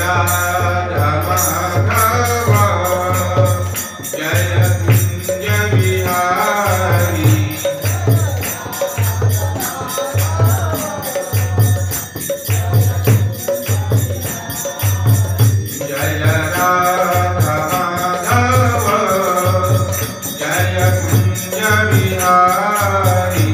राधा माधव जय कुंज बिहारी जय राधा माधव जय कुंज बिहारी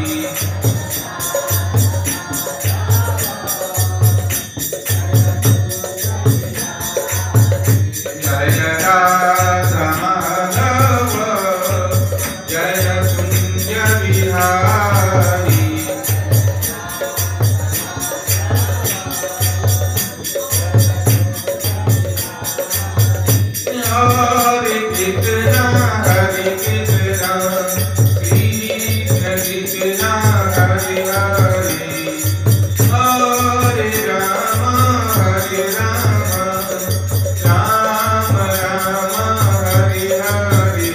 जय राधा माधव जय कुंज बिहारी हरे कृष्ण कृष्ण कृष्ण हरे हरे हरे राम राम राम हरे हरे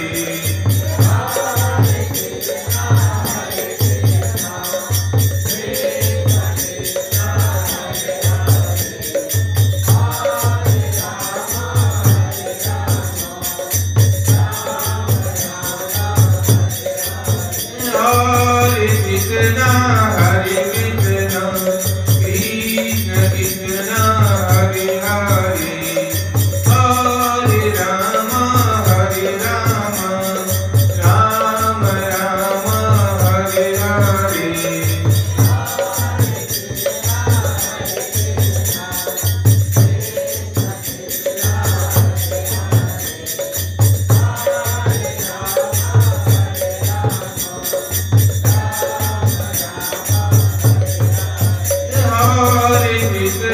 हरे कृष्ण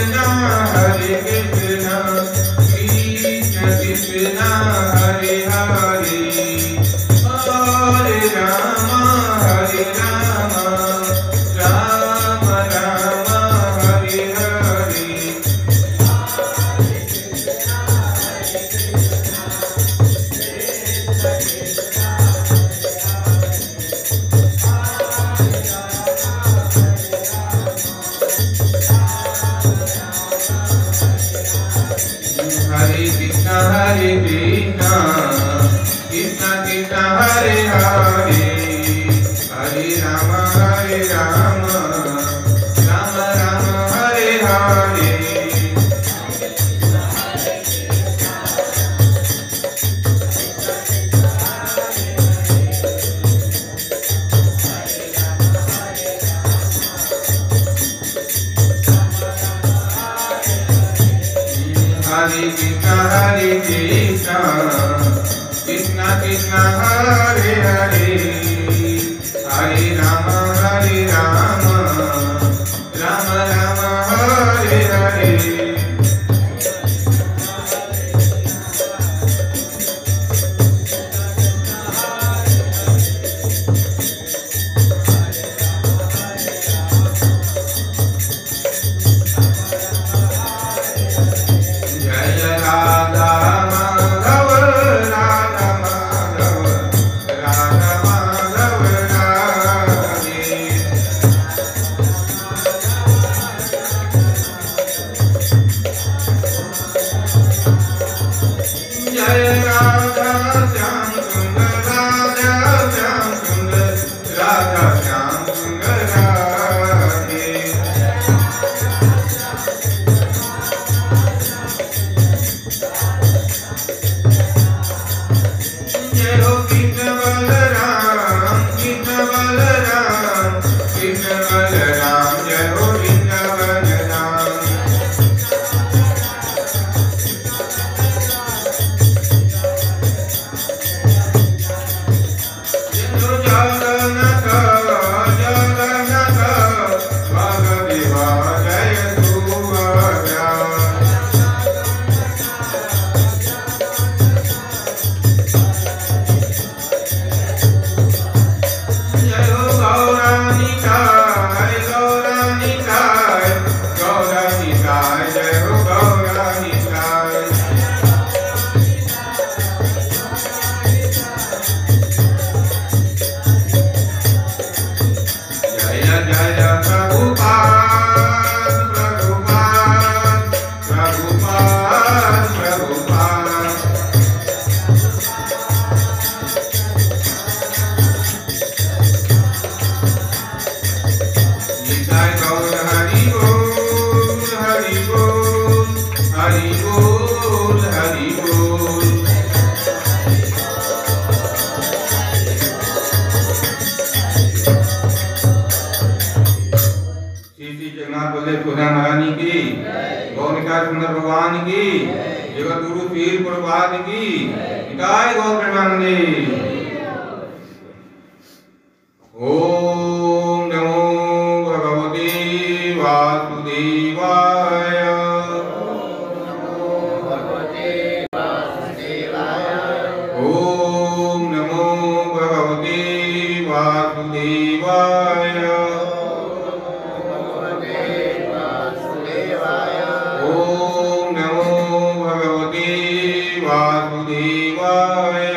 कृष्ण कृष्ण हरे हरे हरे राम राम राम हरे हरे हरे कृष्ण कृष्ण कृष्ण हरे हरे हरे राम राम राम हरे हरे हरे कृष्ण कृष्ण कृष्ण हरे हरे हरे राम राम राम हरे हरे हरे कृष्ण कृष्ण कृष्ण हरे हरे हरे राम राम राम हरे हरे जय राधा माधव राधा माधव राधा माधव राधे की, गौनिका सुंदर भगवान की, जगत गुरु पीर प्रभात की, निताय गौर प्रेमानंदी। ओम नमो भगवते वासुदेवाय। ओम नमो भगवते वासुदेवाय। ओम नमो भगवते वासुदेवाय।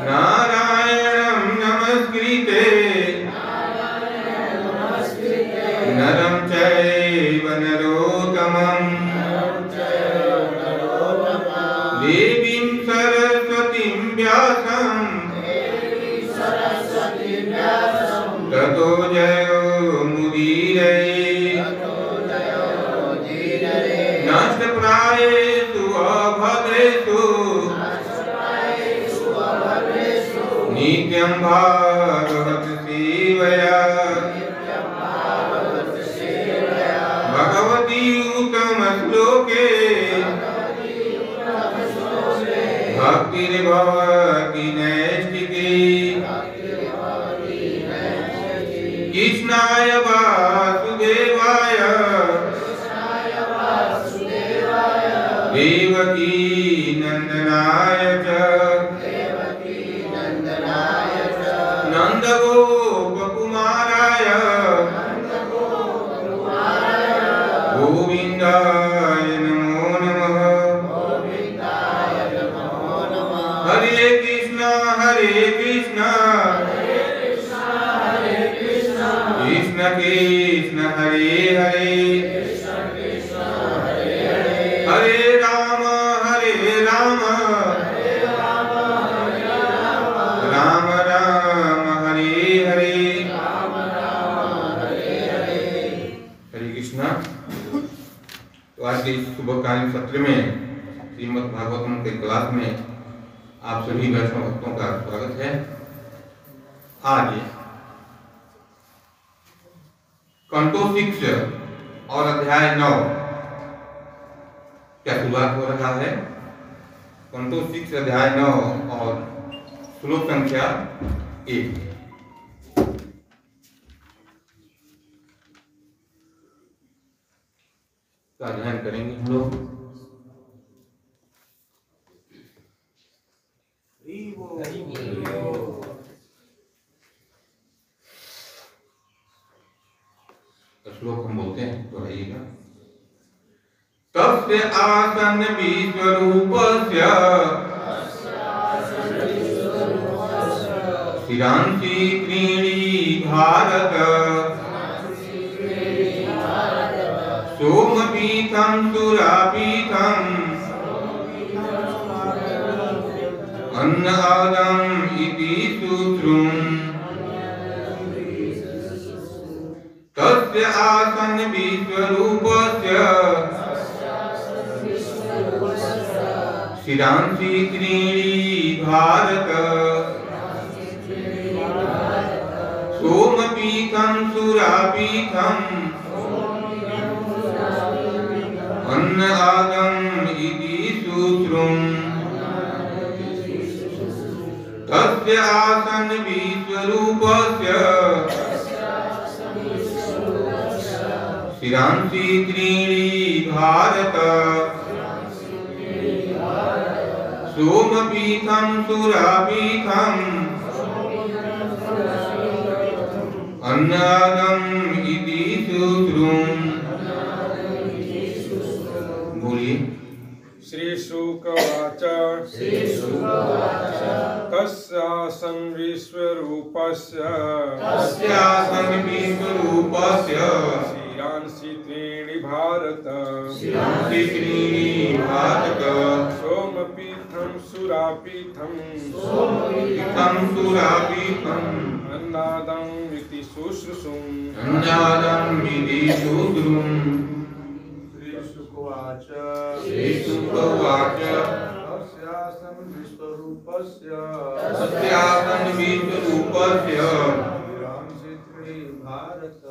नारायणं नमस्कृते नरं चैव नरोत्तमं देवीं सरस्वतीं व्यासं ततो जयो मुदीरये। नष्टप्रायेषु अभद्रेषु नित्यं भागवत सेवया। भगवती उत्तम श्लोके भक्तिर्भवति नैष्ठिके। कृष्णाय वासुदेवाय देवकी नंदनाय च नंदगोपकुमाराय गोविंदाय नमो नमः। हरे कृष्ण कृष्ण कृष्ण हरे हरे हरे राम राम राम हरे हरे। हरे कृष्णा। तो आज के इस शुभकालीन सत्र में श्रीमद् भागवतम के क्लास में आप सभी वैष्णव भक्तों का स्वागत है। आज कंटो 6 और अध्याय 9 क्या शुरुआत हो रहा है। कंटो 6 अध्याय 9 और श्लोक संख्या 1 का अध्ययन करेंगे हम लोग। श्लोक हम बोलते हैं तो रहिएगा। तस्य आसन विश्वरूपस्य शिरांसि त्रीणि भारत सोमपीठं सुरापीठम् अन्नादम् इति सूत्रम्। तस्य आसन विश्वरूपस्य शिरांसि त्रीणि भारत सोमपीठं सुरापीठम् अन्नादम् इति सूत्रम्। तस्य आसन विश्वरूपस्य शिरांसि त्रीणि भारत सोमपीठं सुरापीठम् अन्नादम् इति सूत्रम्। बोलिए। श्री शुकवाच तस्यासन् विश्वरूपस्य शिरांसि त्रीणि भारत सोमपीठं सुरापीठम् अन्नादम् इति शुश्रूषुम्। श्री शुकवाच तस्यासन् विश्वरूपस्य शिरांसि त्रीणि भारत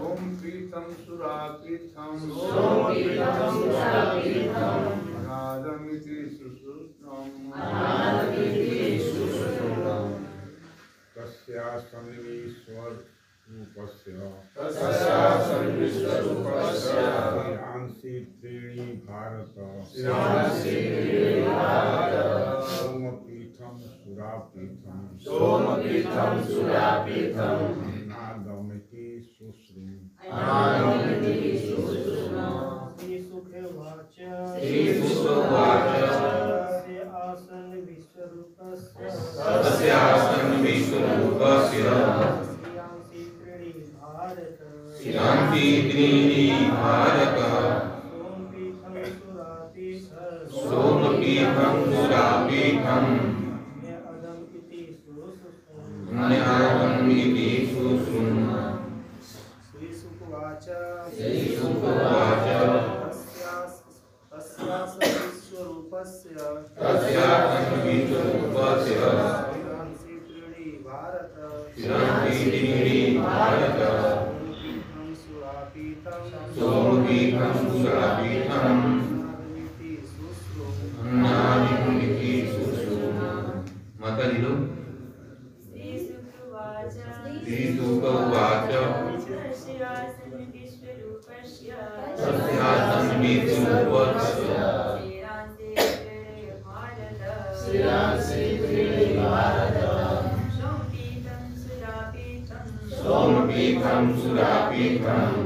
ओम पीतम सुरापीठम अनादमिति सुश्रुतम् तस्यासन् विश्वरूपस्य शिरांसि त्रीणि भारत सोमपीठं सुरापीठम् अनादमिति सुश्रुतम् तस्यासन् विश्वरूपस्य शिरांसि त्रीणि भारत सोमपीठं सुरापीठम् अन्यादम् इति सुश्रुतम् श्रीशुकवाच तस्यासन् विश्वरूपस्य शिरांसि त्रीणि भारत सोमपीठं सुरापीठम् अन्यादम् इति सुश्रुतम्। माता जी लोग श्री शुक उवाच तस्यासन् विश्वरूपस्य सोमपीठं सुरापीठम्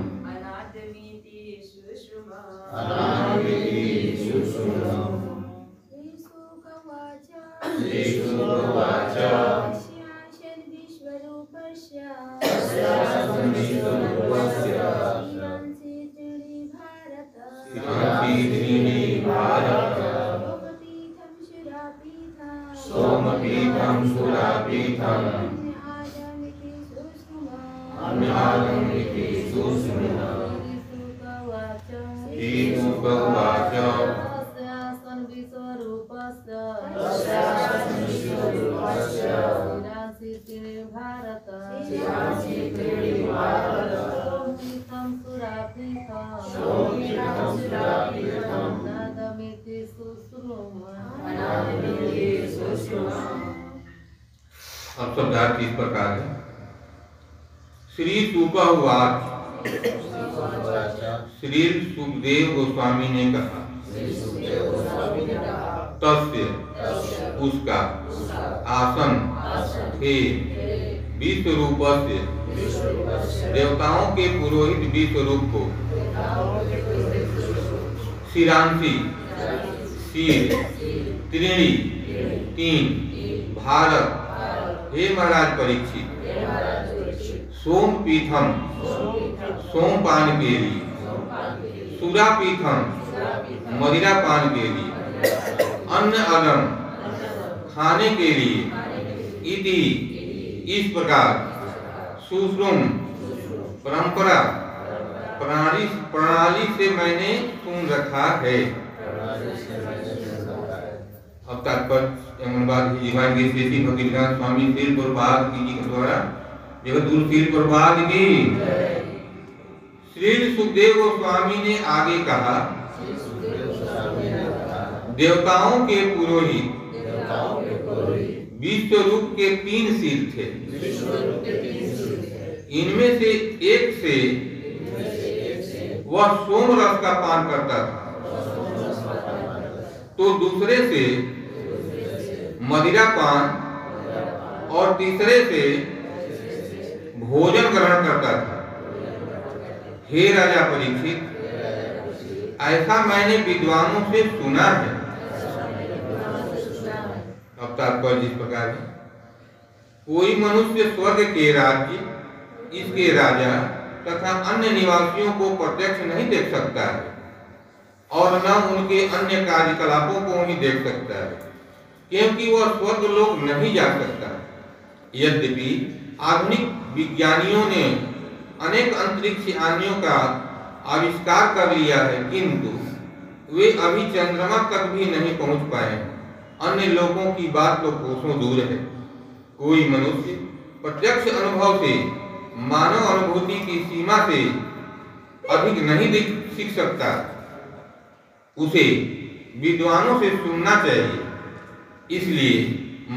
अनादमिति सुश्रुतम्। श्री शुक उवाच तस्यासन् विश्वरूपस्य शिरांसि त्रीणि भारत सोमपीठं सुरापीठम् अन्यादम् इति सुश्रुतम्। श्री शुक उवाच तस्यासन् विश्वरूपस्य शिरांसि त्रीणि भारत सोमपीठं सुरापीठम् अन्यादमिति सुश्रुतम्। अब शब्दार्थ इस प्रकार है। श्री शुक उवाच श्री सुखदेव गोस्वामी ने कहा तस्य उसका आसन थे विश्वरूपस्य देवताओं के पुरोहित विश्वरूप को शिरांसि शीर त्रीणि तीन भारत हे महाराज परीक्षित सोमपीठम सोमपान के लिए सुरापीठम मदिरा पान के लिए अन्न अदम खाने के लिए इति इस प्रकार सुश्रुम परंपरा प्रणाली से मैंने सुन रखा है। अब तात्पर्य जीवन की स्थिति भक्तिवेदांत स्वामी श्रील प्रभुपाद जी के द्वारा जगद्गुरु श्रील प्रभुपाद की श्री सुखदेव गोस्वामी ने आगे कहा देवताओं के पुरोहित विश्वरूप के तीन सिर थे। इनमें से एक से वह सोम रस का पान करता था तो दूसरे से मदिरा पान और तीसरे से भोजन ग्रहण करता था। हे राजा परीक्षित ऐसा मैंने विद्वानों से सुना है। अब तात्पर्य इस प्रकार है कोई मनुष्य स्वर्ग के राज्य इसके राजा तथा अन्य निवासियों को प्रत्यक्ष नहीं देख सकता है और न उनके अन्य कार्यकलापों को ही देख सकता है क्योंकि वह स्वर्ग लोक नहीं जा सकता। यद्यपि आधुनिक विज्ञानियों ने अनेक अंतरिक्ष यानियों का आविष्कार कर लिया है किंतु वे अभी चंद्रमा तक भी नहीं पहुंच पाए। अन्य लोगों की बात तो कोसों दूर है कोई मनुष्य प्रत्यक्ष अनुभव से मानव अनुभूति की सीमा से अधिक नहीं सीख सकता। उसे विद्वानों से सुनना चाहिए। इसलिए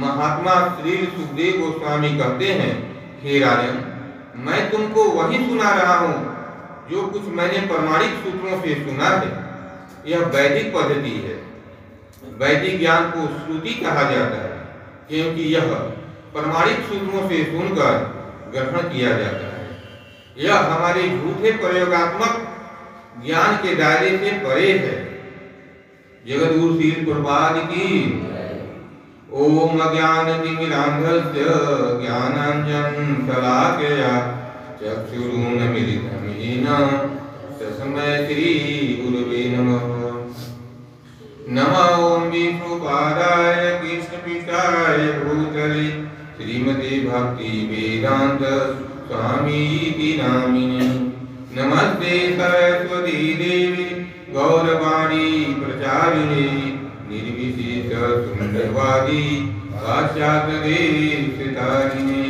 महात्मा श्री सुखदेव गोस्वामी कहते हैं, हे राजन, मैं तुमको वही सुना रहा हूँ जो कुछ मैंने प्रमाणिक सूत्रों से सुना है। यह वैदिक पद्धति है। वैदिक ज्ञान को श्रुति कहा जाता है क्योंकि यह प्रमाणिक सूत्रों से सुनकर ग्रहण किया जाता है। यह हमारे झूठे प्रयोगात्मक ज्ञान के दायरे से परे है। जगद्गुरु श्री प्रभुपाद की ओम अज्ञानतिमिरान्धस्य ज्ञानाञ्जन शलाकया चक्षुरुन्मीलितं येन तस्मै श्री गुरवे नमः। नमो ओम विष्णुपादाय कृष्णपृष्ठाय भूतले श्रीमते भक्ति वेदांत स्वामीति नामिने। नमस्ते सरस्वती देवी गौरवाणी प्रचारिणे निर्विशेष सुंदरवादी पाश्चात्य देशतारिणे।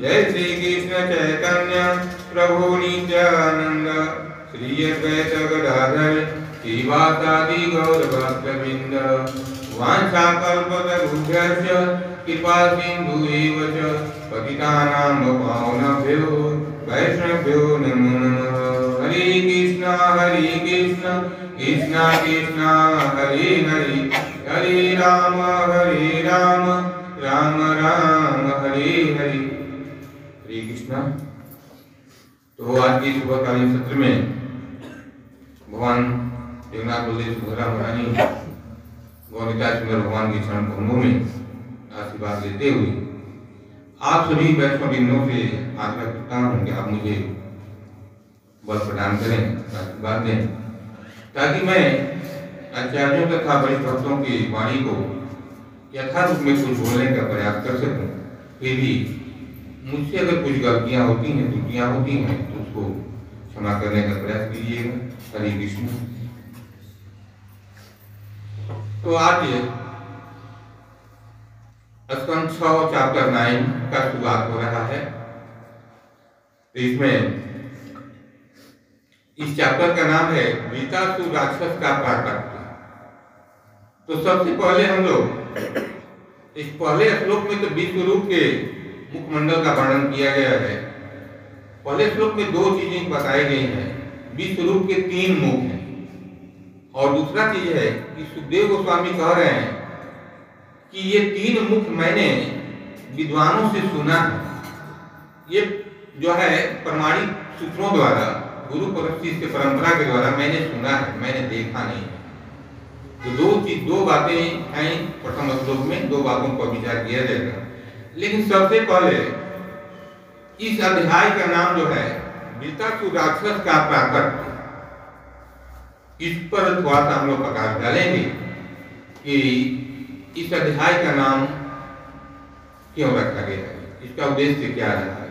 जय श्री कृष्ण चैतन्य प्रभु नित्यानंद श्री अद्वैत गदाधर श्रीवासादि गौर भक्तवृंद। वाञ्छाकल्पतरुभ्यश्च कृपा सिन्धुएव च पतितानां पावनेभ्यो वैष्णवेभ्यो नमो नमः। हरे कृष्ण कृष्ण कृष्ण हरे हरे, हरे राम राम राम हरे हरे। हरे कृष्ण। तो आज की सुबहकालीन सत्र में भगवान जगन्नाथ बलदेव सुभद्रा महारानी गौरीता सुंदर भगवान के चरण कमलों में आशीर्वाद लेते हुए आप सभी वैष्णववृंदों से आग्रह करता हूँ कि आप मुझे बल प्रदान करें, आशीर्वाद दें, ताकि मैं आचार्यों तथा बड़े भक्तों की वाणी को यथारूप में कुछ बोलने का प्रयास कर सकूं। फिर भी मुझसे अगर कुछ गलतियां होती हैं, त्रुटियां होती हैं, तो उसको क्षमा करने का प्रयास कीजिएगा। हरे कृष्ण। तो आज स्कंद 6 चैप्टर 9 का शुरुआत हो रहा है। तो इसमें इस चैप्टर का नाम है वृत्रासुर राक्षस का प्राकट्य। तो सबसे पहले हम लोग इस पहले श्लोक में तो विश्वरूप के मुखमंडल का वर्णन किया गया है। पहले श्लोक में 2 चीजें बताई गई हैं। विश्वरूप के 3 मुख हैं और दूसरा चीज है कि सुखदेव गोस्वामी कह रहे हैं कि ये 3 मुख मैंने विद्वानों से सुना है। ये जो है प्रमाणिक सूत्रों द्वारा, गुरु शिष्य परंपरा के द्वारा मैंने सुना है, मैंने देखा नहीं है। तो 2 बातें हैं प्रथम श्लोक में, 2 बातों पर विचार किया जाएगा। लेकिन सबसे पहले इस अध्याय का नाम जो है वृत्रासुर राक्षस का प्राकट्य, इस पर थोड़ा सा हम लोग प्रकाश डालेंगे कि इस अध्याय का नाम क्यों रखा गया है, इसका उद्देश्य क्या रहा है।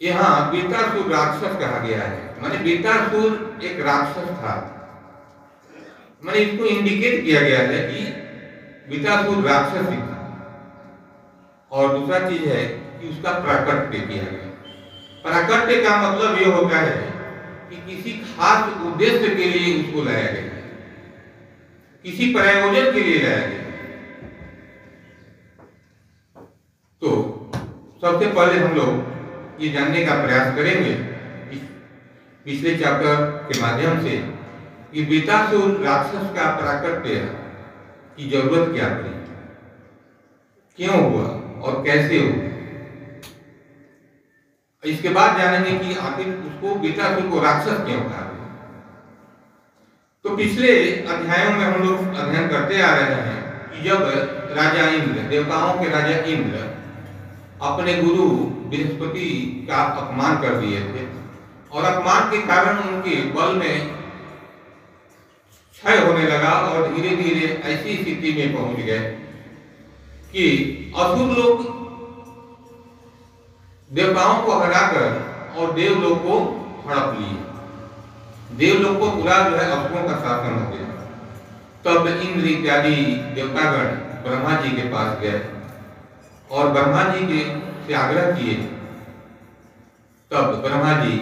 यहाँ वृत्रासुर राक्षस कहा गया है, माने वृत्रासुर एक राक्षस था। माने इसको इंडिकेट किया गया है कि वृत्रासुर राक्षस ही था। और दूसरा चीज है कि उसका प्राकट्य किया गया। प्राकट्य का मतलब ये होता है कि किसी खास उद्देश्य के लिए उसको लाया गया, किसी प्रयोजन के लिए लाया गया। तो सबसे पहले हम लोग ये जानने का प्रयास करेंगे इस पिछले चैप्टर के माध्यम से कि वृत्रासुर राक्षस का प्राकट्य की जरूरत क्या पड़ी, क्यों हुआ और कैसे हुआ। इसके बाद जानेंगे कि आखिर उसको वृत्रासुर को राक्षस क्यों कहा गया। तो पिछले अध्यायों में हम लोग अध्ययन करते आ रहे हैं कि जब राजा इंद्र, देवताओं के राजा इंद्र अपने गुरु बृहस्पति का अपमान कर दिए थे और अपमान के कारण उनके बल में क्षय होने लगा और धीरे धीरे ऐसी स्थिति में पहुंच गए कि असुर लोग देवताओं को हराकर और देवलोक को हड़प लिए। देवलोक को पूरा जो है असुरों का शासन हो गया। तब इंद्र इत्यादि देवतागण ब्रह्मा जी के पास गए और ब्रह्मा जी के से आग्रह किए, तब ब्रह्मा जी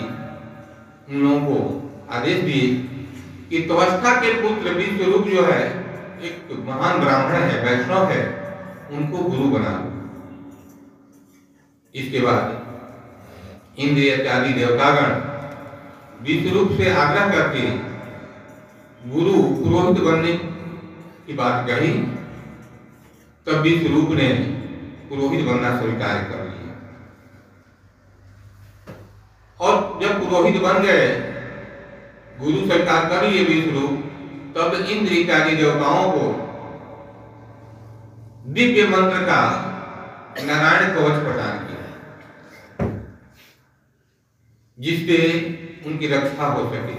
उन लोगों को आदेश दिए कि त्वष्टा के पुत्र विश्वरूप जो है एक महान ब्राह्मण है, वैष्णव है, उनको गुरु बना लो। इसके बाद इंद्र इत्यादि देवतागण विश्वरूप से आग्रह करके गुरु पुरोहित बनने की बात कही। तब विश्वरूप ने पुरोहित बनना स्वीकार कर लिया और जब पुरोहित बन गए, गुरु स्वीकार कर लिए विश्वरूप, तब इंद्र इत्यादि देवताओं को दिव्य मंत्र का नारायण कवच प्रदान किया, जिससे उनकी रक्षा हो सके।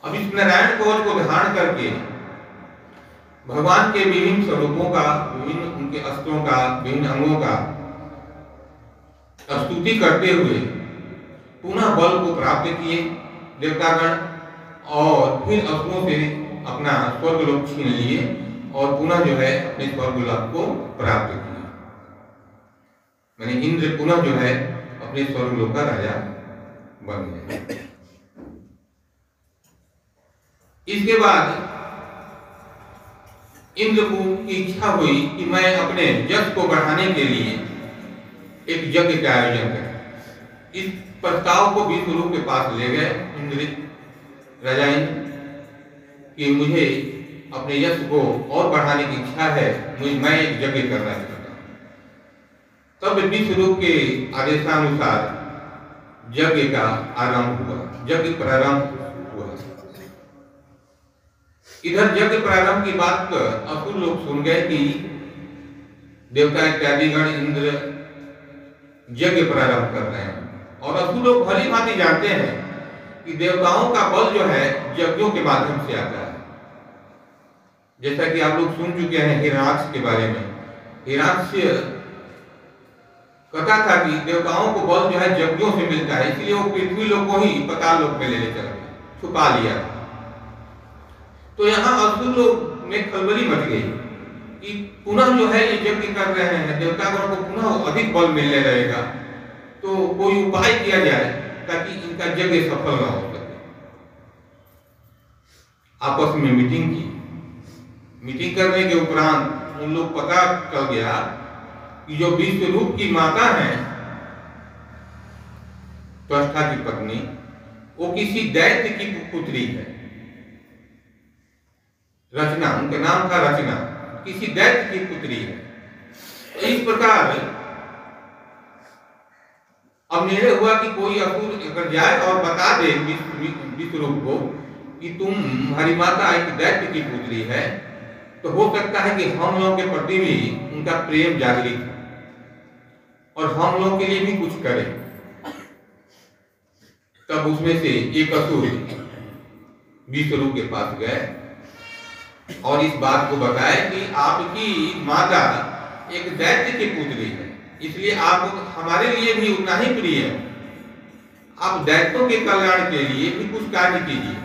अब इस नारायण कवच को धारण करके भगवान के विभिन्न स्वरूपों का, विभिन्न उनके अस्त्रों का, विभिन्न अंगों का स्तुति करते हुए पुनः बल को प्राप्त किए देवतागण, और फिर अस्त्रों से अपना स्वर्गलोक छीन लिए और पुनः जो है अपने स्वर्गलोक को प्राप्त किया। मैंने इंद्र पुनः जो है अपने स्वर्गलोक का राजा बन गए। इसके बाद इंद्र को इच्छा हुई कि मैं अपने यश को बढ़ाने के लिए एक यज्ञ का आयोजन करें। इस प्रस्ताव को विश्वरूप के पास ले गए इंद्र, राजा इंद्र, कि मुझे अपने यश को और बढ़ाने की इच्छा है, मैं एक यज्ञ करना चाहता हूं। तब विश्वरूप के आदेशानुसार यज्ञ का आरंभ हुआ, यज्ञ प्रारंभ हुआ। इधर यज्ञ प्रारंभ की बात असुर लोग सुन गए कि देवता इत्यादि गण इंद्र यज्ञ प्रारंभ कर रहे हैं, और असुर लोग भली भांति जानते हैं कि देवताओं का बल जो है यज्ञों के माध्यम से आता है। जैसा कि आप लोग सुन चुके हैं हिरण्याक्ष के बारे में। हिरण्याक्ष कहता था कि देवताओं को बल जो है यज्ञों से मिलता है, इसलिए वो पृथ्वी लोक को ही पाताल लोक में ले चला गया, छुपा लिया। तो यहाँ असुर लोग में खलबली मच गई कि पुनः जो है ये यज्ञ कर रहे हैं, देवतागण को पुनः अधिक बल मिलने लगेगा, तो कोई उपाय किया जाए ताकि इनका यज्ञ सफल न हो सके। आपस में मीटिंग की। मीटिंग करने के उपरांत उन लोग पता चल गया कि जो विश्वरूप की माता है, त्वष्टा की पत्नी, वो किसी दैत्य की पुत्री है। रचना, उनका नाम था रचना, किसी दैत्य की पुत्री है। इस प्रकार अब निर्णय हुआ कि कोई असुर अगर जाए और बता दे विश्वरूप को कि तुम्हारी माता एक दैत्य की पुत्री है, तो हो सकता है कि हम लोगों के प्रति भी उनका प्रेम जागृत और हम लोगों के लिए भी कुछ करे। तब उसमें से एक असुर विश्वरूप के पास गए और इस बात को बताया कि आपकी माता एक दैत्य की पुत्री है, इसलिए आप हमारे लिए भी उतना ही प्रिय है। आप दैत्यों के कल्याण के लिए भी कुछ कार्य कीजिए,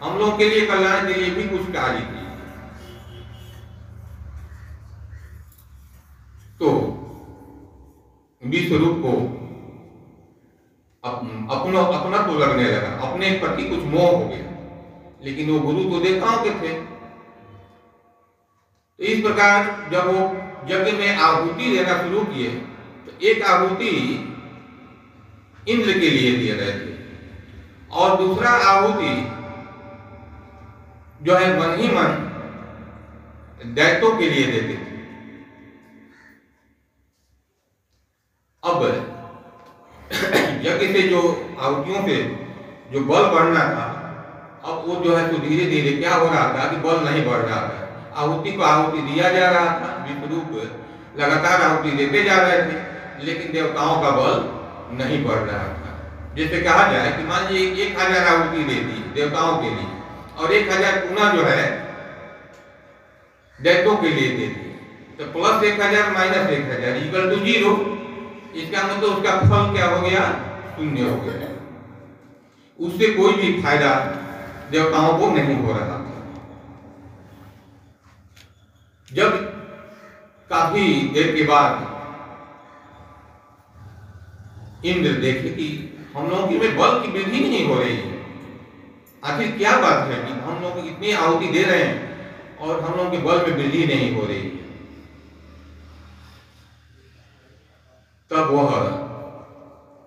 हम लोग के लिए कल्याण के लिए भी कुछ कार्य कीजिए। तो विश्वरूप को अपना तो लगने लगा, अपने प्रति कुछ मोह हो गया, लेकिन वो गुरु तो देवताओं के थे। तो इस प्रकार जब वो यज्ञ में आहुति देना शुरू किए, तो एक आहुति इंद्र के लिए दे रहे थे और दूसरा आहुति जो है मन ही मन दैत्यों के लिए देते थे। अब यज्ञ से जो आहुतियों से जो बल बढ़ना था, अब वो जो है तो धीरे धीरे क्या हो रहा था कि बल नहीं बढ़ रहा था। आहुति को आहुति दिया जा रहा था, विश्वरूप लगातार आहुति देते जा रहे थे, लेकिन देवताओं का बल नहीं बढ़ रहा था। जैसे कहा जाए कि मान लीजिए 1000 आहुति दे दी देवताओं के लिए और 1000 पुनः जो है दैत्यों के लिए दे दी, तो प्लस 1000 माइनस 1000 इक्वल टू 0। इसका मतलब उसका फल क्या हो गया? शून्य हो गया। उससे कोई भी फायदा देवताओं को नहीं हो रहा था। जब काफी देर के बाद इंद्र देखे कि हम लोगों की में बल की वृद्धि नहीं हो रही है, आखिर क्या बात है कि हम लोग इतनी आहुति दे रहे हैं और हम लोगों के बल में वृद्धि नहीं हो रही है। तब वह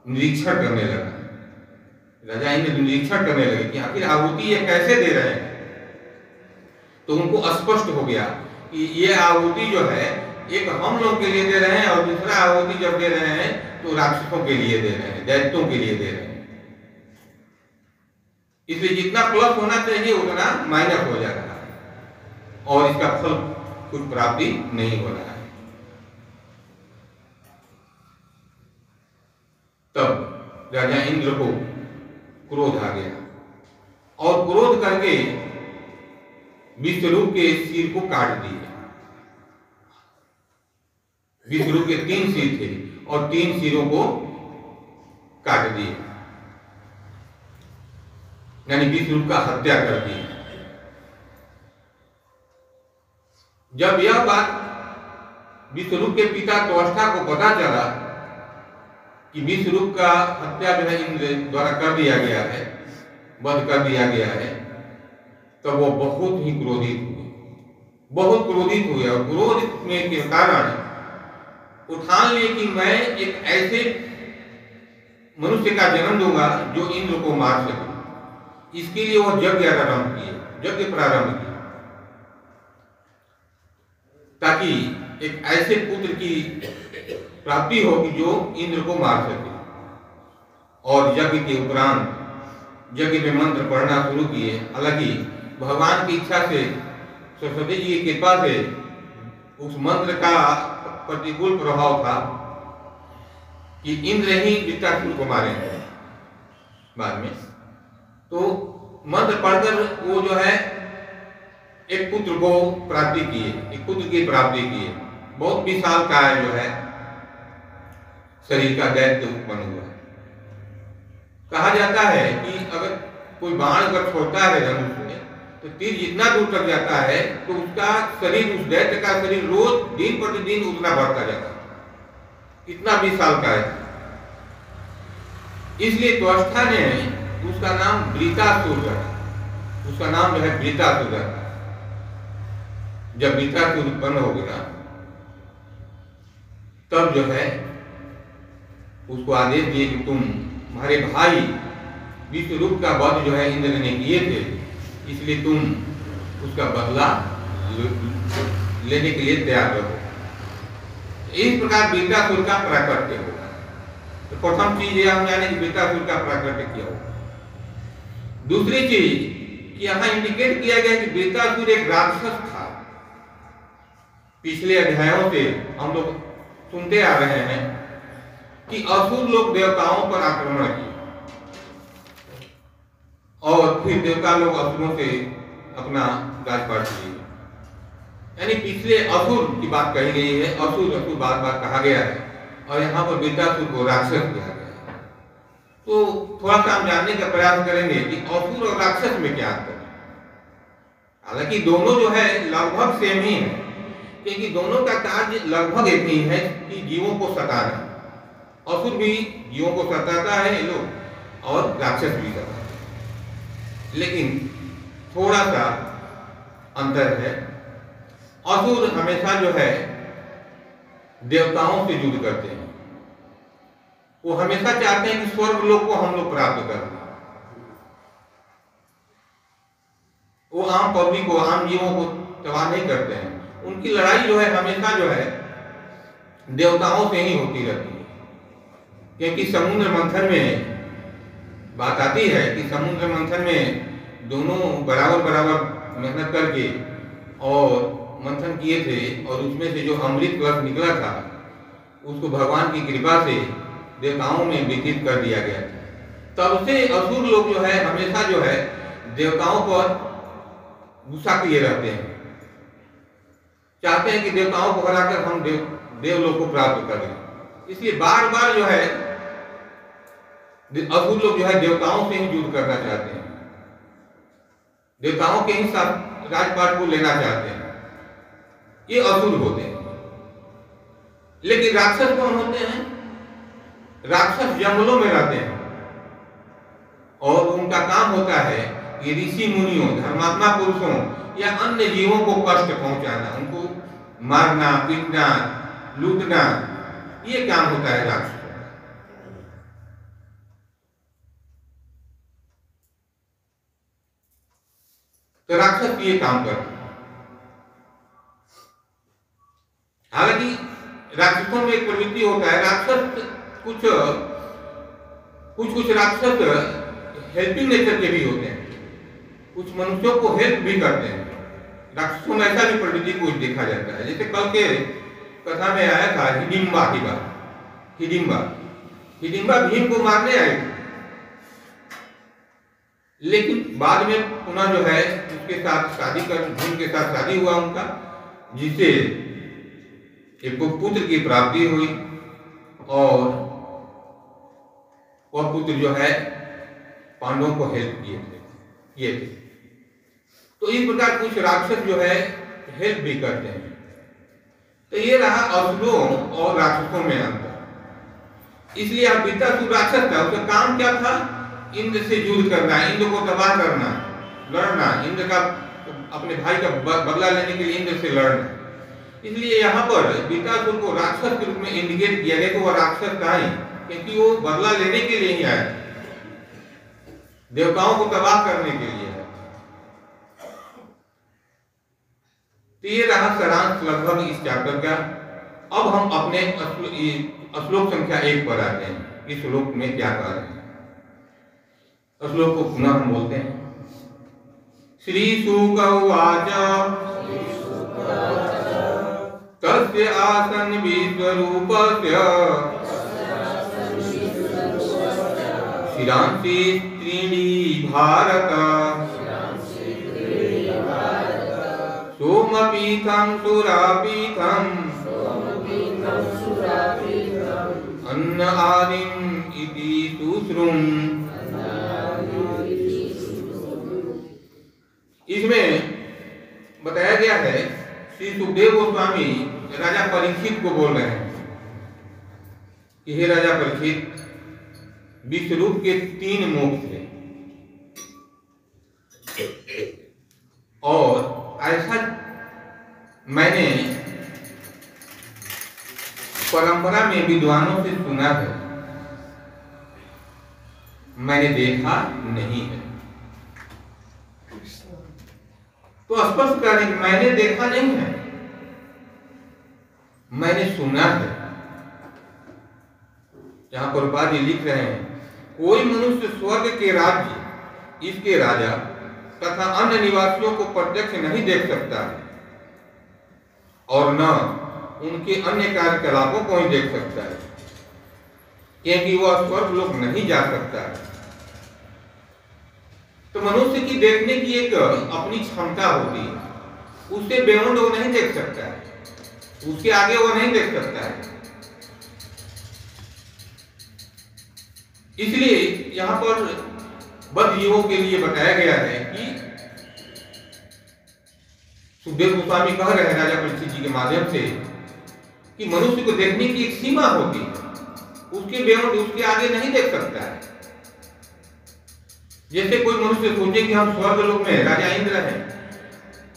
निरीक्षण करने लगा, राजा इंद्र निरीक्षण करने लगे कि आखिर आहुति ये कैसे दे रहे हैं। तो उनको स्पष्ट हो गया कि ये आहुति जो है एक हम लोग के लिए दे रहे हैं और दूसरा आहुति जब दे रहे हैं तो राक्षसों के लिए दे रहे हैं, दैत्यों के लिए दे रहे हैं। इसलिए जितना प्लस होना चाहिए उतना माइनस हो जा रहा है और इसका फल कुछ प्राप्ति नहीं हो रहा है। तब राजा इंद्र को क्रोध आ गया और क्रोध करके विश्वरूप के सिर को काट दिए। विश्वरूप के 3 सिर थे और 3 सिरों को काट दिए, यानी विश्वरूप का हत्या कर दी। जब यह बात विश्वरूप के पिता त्वष्टा को पता चला कि विश्वरूप का हत्या जो है इंद्र द्वारा कर दिया गया है, वध कर दिया गया है, तब वो बहुत ही क्रोधित हुए, बहुत क्रोधित हुए और क्रोध में के कारण उठान लिए कि मैं एक ऐसे मनुष्य का जन्म दूंगा जो इंद्र को मार सके। इसके लिए वो यज्ञ प्रारंभ किए ताकि एक ऐसे पुत्र की प्राप्ति हो कि जो इंद्र को मार सके। और यज्ञ के उपरांत यज्ञ में मंत्र पढ़ना शुरू किए। हालांकि भगवान की इच्छा से, सरस्वती जी की कृपा से उस मंत्र का प्रतिकूल प्रभाव था कि इंद्र ही वृत्रासुर को मारेंगे बाद में। तो मंत्र पढ़कर वो जो है एक पुत्र को प्राप्ति किए, एक पुत्र की प्राप्ति किए। बहुत विशाल काय जो है शरीर का दैत्य उत्पन्न हुआ। कहा जाता है कि अगर कोई बाण अगर छोड़ता है धनुष में तो तीर जितना दूर तक जाता है तो उसका शरीर, उस दैत्य का शरीर रोज दिन प्रतिदिन उतना बढ़ता जाता है, इतना विशाल काय था। इसलिए त्वष्टा ने उसका नाम वृत्रासुर रखा, उसका नाम जो है वृत्रासुर रखा। जब वृत्रासुर उत्पन्न हो गया तब जो है उसको आदेश दिए कि तुम्हारे भाई विश्वरूप का वध जो है इंद्र ने किए थे, इसलिए तुम उसका बदला लेने के लिए तैयार रहो। इस प्रकार वृत्रासुर का प्राकट्य होगा। तो प्रथम चीज यह हम जाने कि वृत्रासुर का प्राकट्य किया होगा। दूसरी चीज कि यहाँ इंडिकेट किया गया कि वृत्रासुर एक राक्षस था। पिछले अध्यायों से हम लोग सुनते आ रहे हैं कि असुर लोग देवताओं पर आक्रमण किए और फिर देवता लोग असुरों से अपना राजपाट लिए। यानी पिछले असुर की बात कही गई है, असुर असुर बार बार कहा गया है और यहाँ पर वृत्रासुर को राक्षस किया गया है। तो थोड़ा सा हम जानने का प्रयास करेंगे कि असुर और राक्षस में क्या अंतर है। हालांकि दोनों जो है लगभग सेम ही है, क्योंकि दोनों का कार्य लगभग एक ही है कि जीवों को सताना। असुर भी जीवों को सताता है ये लोग और राक्षस भी सताता है, लेकिन थोड़ा सा अंतर है। असुर हमेशा जो है देवताओं से युद्ध करते हैं, वो हमेशा चाहते हैं कि स्वर्ग लोक को हम लोग प्राप्त कर लें। वो आम पब्लिक को, आम जीवों को तबाह नहीं करते हैं। उनकी लड़ाई जो है हमेशा जो है देवताओं से ही होती रहती है, क्योंकि समुद्र मंथन में बात आती है कि समुद्र मंथन में दोनों बराबर बराबर मेहनत करके और मंथन किए थे और उसमें से जो अमृत कलश निकला था उसको भगवान की कृपा से देवताओं में वितरित कर दिया गया था। तब से असुर लोग जो है हमेशा जो है देवताओं पर गुस्सा किए रहते हैं, चाहते हैं कि देवताओं को हराकर हम देवलोक को प्राप्त करें। इसलिए बार बार जो है असुर लोग जो है देवताओं से ही युद्ध करना चाहते हैं, देवताओं के ही साथ राजपाट को लेना चाहते हैं। ये असुर होते हैं। लेकिन राक्षस कौन होते हैं? राक्षस जंगलों में रहते हैं और उनका काम होता है कि ऋषि मुनियों, धर्मात्मा पुरुषों या अन्य जीवों को कष्ट पहुंचाना, उनको मारना, पीटना, लूटना, ये काम होता है राक्षसों का। तो राक्षस ये काम करते हैं। हालांकि राक्षसों में एक प्रवृत्ति होता है, राक्षस कुछ राक्षस हेल्पिंग नेचर के भी होते हैं, कुछ मनुष्यों को हेल्प भी करते हैं। राक्षसों में ऐसा भी प्रवृत्ति कुछ देखा जाता है। जैसे कल के कथा में आया था हिडिंबा भीम को मारने आए थे, लेकिन बाद में पुनः जो है उसके साथ भीम के साथ शादी हुआ उनका, जिससे एक पुत्र की प्राप्ति हुई और वह पुत्र जो है पांडवों को हेल्प किए थे। तो इस प्रकार कुछ राक्षस जो है हेल्प भी करते हैं। तो ये रहा असुरों और राक्षसों में अंतर। इसलिए वृत्तासुर राक्षस था, उसका काम क्या था? इंद्र से युद्ध करना, इंद्र को तबाह करना, लड़ना, इंद्र का अपने भाई का बदला लेने के लिए इंद्र से लड़ना। इसलिए यहाँ पर वृत्तासुर को राक्षस के रूप में इंडिकेट किया गया कि वह राक्षस था ही, क्योंकि वो बदला लेने के लिए ही आया, देवताओं को तबाह करने के लिए आया। तो ये रहा सारांश लगभग इस चैप्टर का। अब हम अपने श्लोक संख्या 1 पर आते हैं। इस श्लोक में क्या कह रहे हैं? श्लोक को पुनः हम बोलते हैं। श्री शुक उवाच तस्य आसन विश्वरूपस्य शिरांसि त्रीणि भारत सोमपीठं सुरापीठं अन्न आदिम् इति शुश्रुम्। इसमें बताया गया है श्री सुखदेव गोस्वामी राजा परीक्षित को बोल रहे हैं कि हे राजा परीक्षित, विश्वरूप के 3 मुख थे और ऐसा मैंने परंपरा में विद्वानों से सुना है, मैंने देखा नहीं है। तो स्पष्ट करें कि मैंने देखा नहीं है, मैंने सुना है। यहां पर उपाधि लिख रहे हैं, कोई मनुष्य स्वर्ग के राज्य, इसके राजा तथा अन्य निवासियों को प्रत्यक्ष नहीं देख सकता और न उनके अन्य कार्यकलापों को ही देख सकता है, क्योंकि वह स्वर्ग लोक नहीं जा सकता है। तो मनुष्य की देखने की एक अपनी क्षमता होती है, उससे बेयॉन्ड वो नहीं देख सकता है, उसके आगे वो नहीं देख सकता है। इसलिए यहां पर बद्ध जीवों के लिए बताया गया है कि सुखदेव गोस्वामी कह रहे हैं राजा परीक्षित जी के माध्यम से कि मनुष्य को देखने की एक सीमा होती है, उसके बेयॉन्ड, उसके आगे नहीं देख सकता है। जैसे कोई मनुष्य सोचे कि हम स्वर्ग लोक में राजा इंद्र हैं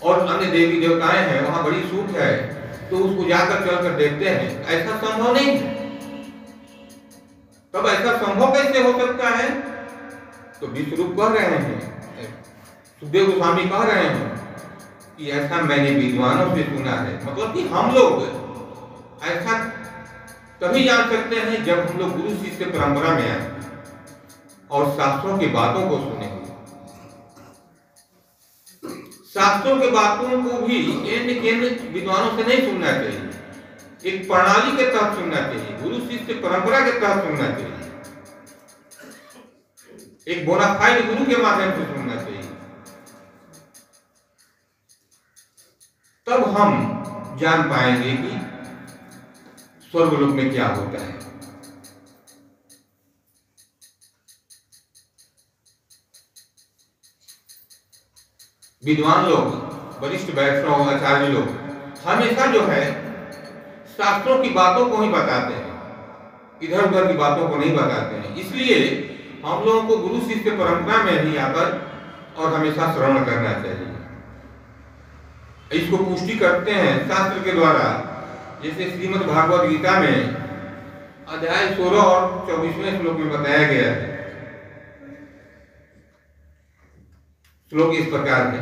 और अन्य देवी देवताएं हैं, वहां बड़ी सुख है, तो उसको जाकर चलकर देखते हैं, ऐसा संभव नहीं है। तब ऐसा संभव कैसे हो सकता है? तो विश्वरूप कह रहे हैं, सुखदेव गोस्वामी कह रहे हैं कि ऐसा मैंने विद्वानों से सुना है। मतलब कि हम लोग ऐसा तभी जान सकते हैं जब हम लोग गुरु शिष्य परंपरा में आए और शास्त्रों की बातों को सुनेंगे। शास्त्रों के बातों को भी एंड केंद्र विद्वानों से नहीं सुनना चाहिए, एक प्रणाली के तहत सुनना चाहिए, गुरु शिष्य परंपरा के तहत सुनना चाहिए, एक बोनाफाइड गुरु के माध्यम से सुनना चाहिए। तब हम जान पाएंगे कि स्वर्गलोक में क्या होता है। विद्वान लोग, वरिष्ठ वैष्णव आचार्य लोग हमेशा जो है शास्त्रों की बातों को ही बताते हैं, इधर उधर की बातों को नहीं बताते हैं। इसलिए हम लोगों को गुरु शिष्य परंपरा में ही आकर और हमेशा श्रवण करना चाहिए। इसको पुष्टि करते हैं शास्त्र के द्वारा, जैसे श्रीमद् भागवत गीता में अध्याय 16 और 24वें श्लोक में बताया गया है। श्लोक इस प्रकार है,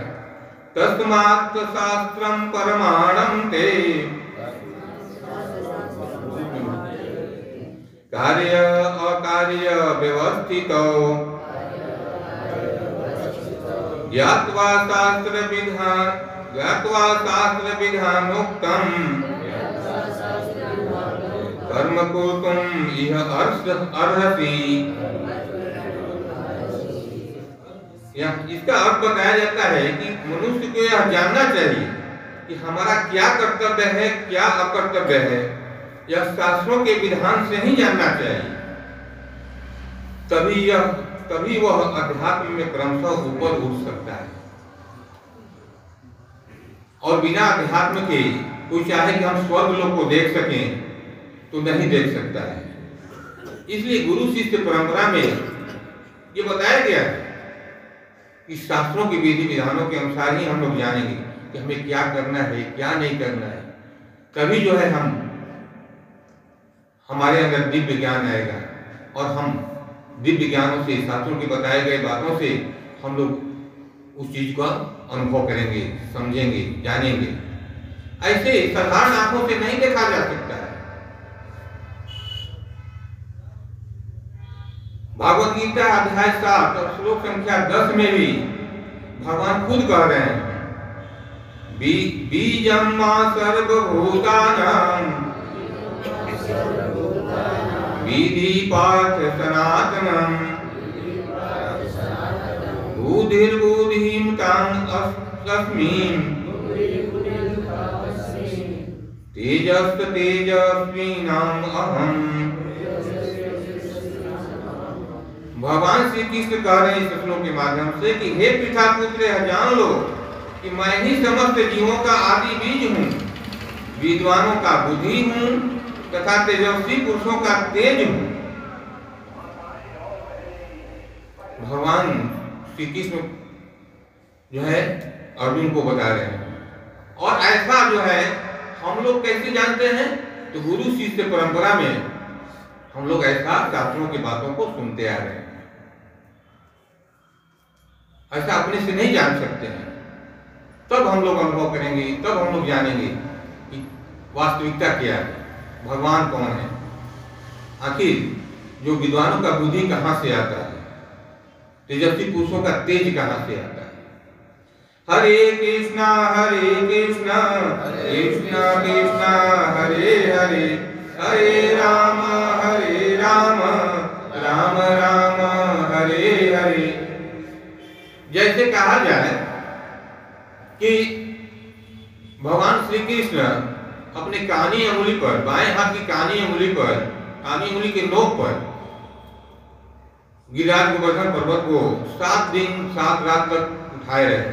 तस्मात् शास्त्रम परमाणं ते कार्य अकार्य व्यवस्थितो ज्ञात्वा शास्त्र विधानोक्तम् कर्म कर्तुम् इह अर्हसि। इसका अर्थ बताया जाता है कि मनुष्य को यह जानना चाहिए कि हमारा क्या कर्तव्य है, क्या अकर्तव्य है, यह शास्त्रों के विधान से ही जानना चाहिए। तभी वह अध्यात्म में क्रमशः ऊपर उठ सकता है। और बिना अध्यात्म के कोई चाहे कि हम स्वर्ग लोक को देख सकें तो नहीं देख सकता है। इसलिए गुरु शिष्य परंपरा में ये बताया गया है कि शास्त्रों के विधि विधानों के अनुसार ही हम लोग जानेंगे कि हमें क्या करना है, क्या नहीं करना है। तभी जो है हमारे अंदर दिव्य ज्ञान आएगा और हम दिव्य ज्ञानों से, शास्त्रों के बताए गए बातों से हम लोग उस चीज का अनुभव करेंगे, समझेंगे, जानेंगे। ऐसे साधारण आंखों से नहीं देखा जा सकता है। भागवत गीता अध्याय 7 और श्लोक संख्या 10 में भी भगवान खुद कह रहे हैं, बीजम मां सर्वभूतानां विधि पाठ सनातनम बुद्धिर्बुद्धिं तां अस्मिन् तेजस्वीनाम अहम्। भगवान श्री कृष्ण कह रहे हैं इस श्लोक के माध्यम से कि हे पिता पुत्र, जान लो कि मैं ही समस्त जीवों का आदि बीज हूँ, विद्वानों का बुद्धि हूँ तथा तेजस्वी पुरुषों का तेज हूँ। भगवान श्री कृष्ण जो है अर्जुन को बता रहे हैं। और ऐसा जो है हम लोग कैसे जानते हैं, तो गुरु शिष्य परंपरा में हम लोग ऐसा शास्त्रों की बातों को सुनते आ रहे हैं। ऐसा अपने से नहीं जान सकते हैं। तब हम लोग अनुभव करेंगे, तब हम लोग जानेंगे कि वास्तविकता क्या है, भगवान कौन है, आखिर जो विद्वानों का बुद्धि कहाँ से आता है, तेजस्वी पुरुषों का तेज कहाँ से आता है। हरे कृष्णा कृष्णा कृष्णा हरे हरे, हरे राम राम राम हरे हरे। जैसे कहा जाए कि भगवान श्री कृष्ण अपने कानी अंगुली पर, बाएं हाथ की कानी अंगुली पर, कानी अंगुली के नोक पर गिरिराज गोवर्धन पर्वत को 7 दिन 7 रात तक उठाए रहे।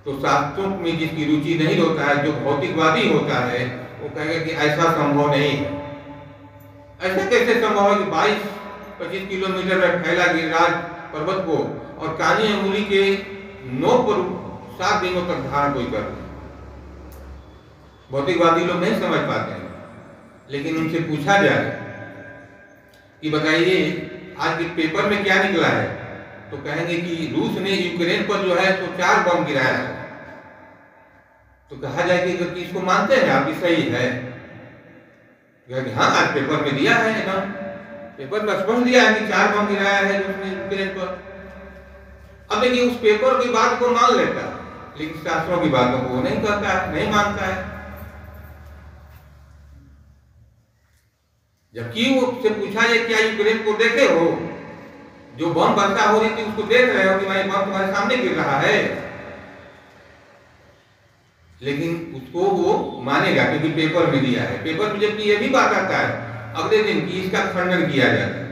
तो शास्त्रों में जिसकी रुचि नहीं होता है, जो भौतिकवादी होता है, वो कहेगा कि ऐसा संभव नहीं है। ऐसा कैसे संभव है कि 22-25 किलोमीटर में फैला गिरिराज पर्वत को और कानी अंगुली के नोक पर 7 दिनों तक धारण कोई कर ले। भौतिकवादी लोग नहीं समझ पाते हैं। लेकिन उनसे पूछा जाए कि बताइए आज के पेपर में क्या निकला है, तो कहेंगे कि रूस ने यूक्रेन पर जो है तो 4 बम गिराया है। तो कहा जाए कि इसको मानते हैं आप, सही है? हाँ, आज पेपर में दिया है ना, पेपर में स्पष्ट दिया है कि 4 बम गिराया है रूस ने यूक्रेन पर। अब देखिए, उस पेपर की बात को मान लेता है, लेकिन शास्त्रों की बातों को वो नहीं कहता है, नहीं मानता है। जबकि वो से पूछा जाए क्या यूक्रेन को देखे हो, जो बम वर्षा हो रही थी उसको देख रहे हो कि भाई बम तुम्हारे सामने गिर रहा है, लेकिन उसको वो मानेगा क्योंकि पेपर में दिया है। पेपर में जबकि ये भी बात आता है अगले दिन कि इसका खंडन किया जाता है,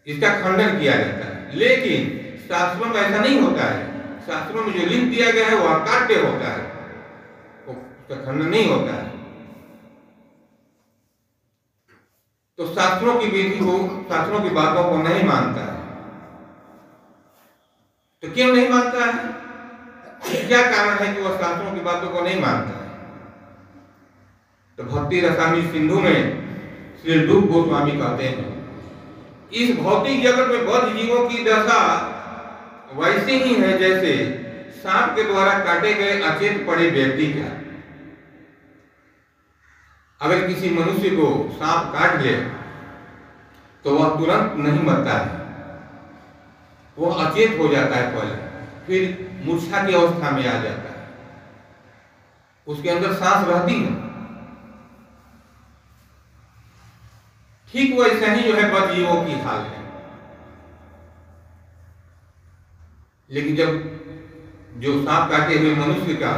इसका खंडन किया जाता है। लेकिन शास्त्रों में ऐसा नहीं होता है। शास्त्रों में जो लिख दिया गया है वो अकाट्य होता है, उसका खंडन नहीं होता है। तो शास्त्रों की विधि को, शास्त्रों की बातों को नहीं मानता है। तो क्यों नहीं मानता है? क्या कारण है कि वह शास्त्रों की बातों को नहीं मानता है? तो भक्ति रसामृत सिंधु में श्री रूप गोस्वामी कहते हैं, इस भौतिक जगत में बद्ध जीवों की दशा वैसी ही है जैसे सांप के द्वारा काटे गए अचेत पड़े व्यक्ति का। अगर किसी मनुष्य को सांप काट ले तो वह तुरंत नहीं मरता है, वह अचेत हो जाता है पहले, फिर मूर्छा की अवस्था में आ जाता है, उसके अंदर सांस रहती है। ठीक वैसा ही जो है बद्ध जीवों की हाल है। लेकिन जब जो सांप काटे हुए मनुष्य का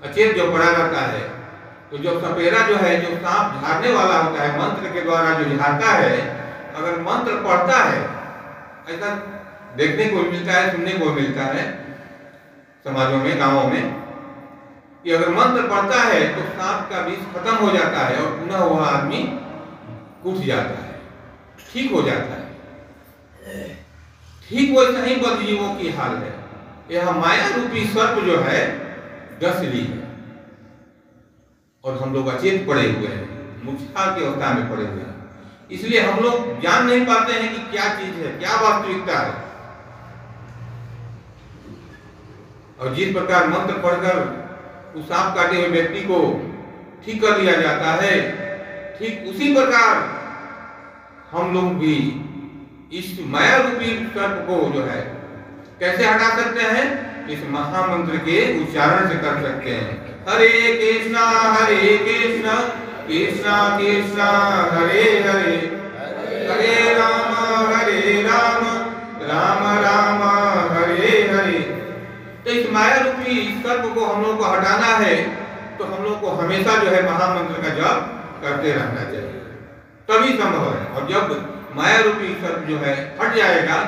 अचेत जो पड़ा रहता है, तो जो सपेरा जो है, जो सांप झाड़ने वाला होता है, मंत्र के द्वारा जो झाड़ता है, अगर मंत्र पढ़ता है, ऐसा देखने को मिलता है, सुनने को मिलता है समाजों में, गांवों में, कि अगर मंत्र पढ़ता है तो सांप का विष खत्म हो जाता है और पुनः वह आदमी उठ जाता है, ठीक हो जाता है। ठीक वैसा ही बद्ध जीवों की हाल है। यह माया रूपी सर्प जो है डस ली है और हम लोग अचेत पड़े हुए हैं, मूर्छा की अवस्था में पड़े हुए हैं। इसलिए हम लोग जान नहीं पाते हैं कि क्या चीज है, क्या वास्तविकता है। और जिस प्रकार मंत्र पढ़कर उस सांप काटे हुए व्यक्ति को ठीक कर लिया जाता है, ठीक उसी प्रकार हम लोग भी इस माया रूपी सर्प को जो है कैसे हटा सकते हैं? इस महामंत्र के उच्चारण से कर सकते हैं। हरे कृष्णा कृष्णा कृष्णा हरे हरे, हरे राम राम राम हरे हरे। तो इस माया रूपी सर्प को हम लोग को हटाना है, तो हम लोग को हमेशा जो है महामंत्र का जप करते रहना चाहिए, तभी संभव है। और जब माया रूपी सर्प जो है हट जाएगा,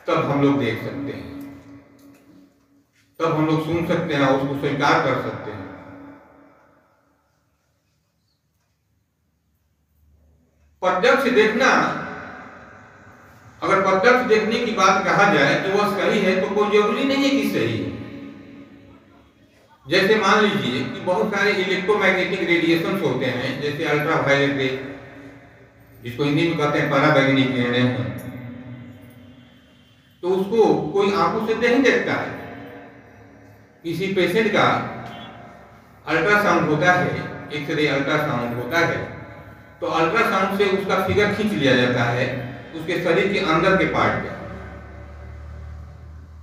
तब हम लोग देख सकते हैं, तब हम लोग सुन सकते हैं, उसको स्वीकार कर सकते हैं। प्रत्यक्ष देखना, अगर प्रत्यक्ष देखने की बात कहा जाए कि वह सही है, तो कोई जरूरी नहीं है कि सही है। जैसे मान लीजिए कि बहुत सारे इलेक्ट्रोमैग्नेटिक रेडिएशंस होते हैं, जैसे अल्ट्रावायलेट रे, जिसको हिंदी में कहते हैं पराबैंगनी किरणें हैं, तो उसको कोई आंखों से नहीं देखता है। किसी पेशेंट का अल्ट्रासाउंड होता है, एक्सरे अल्ट्रासाउंड होता है, तो अल्ट्रासाउंड से उसका फिगर खींच लिया जाता है उसके शरीर के अंदर के पार्ट में।